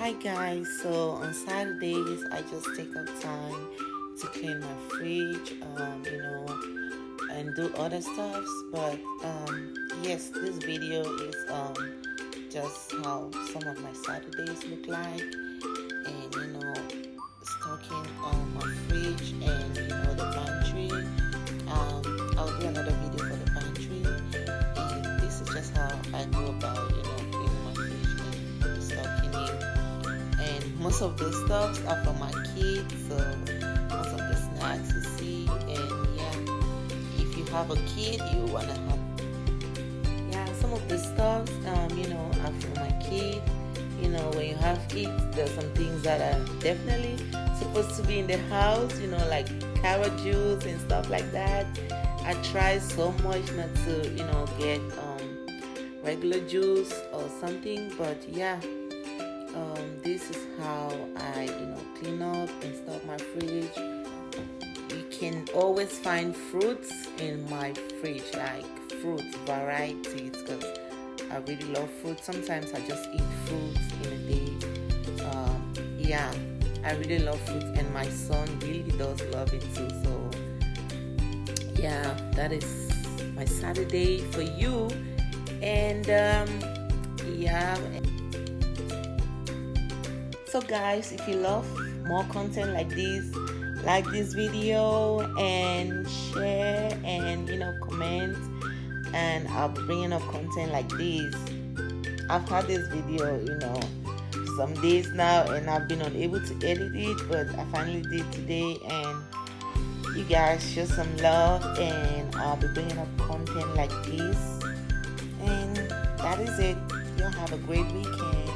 Hi guys, so on Saturdays I just take out time to clean my fridge, and do other stuffs. But yes, this video is just how some of my Saturdays look like, and stocking on my fridge and the pantry. I'll do another video for the pantry, and this is just how I go about cleaning my fridge and stocking it. And most of those stuffs are for my kids, so most of the snacks you see. And yeah, if you have a kid, you wanna have, some of the stuffs are for my kid. When you have kids, there's some things that are definitely supposed to be in the house, like carrot juice and stuff like that. I try so much not to get regular juice or something, but yeah, this is how I clean up and stock my fridge. You can always find fruits in my fridge, like fruit varieties, because I really love fruit. Sometimes I just eat fruits in a day. I really love fruit, and my son really does love it too. So yeah, that is my Saturday for you. And so guys, if you love more content like this video and share and comment, and I'll be bringing up content like this. I've had this video some days now, and I've been unable to edit it, but I finally did today, and you guys show some love, and I'll be bringing up content like this. And that is it. Y'all have a great weekend.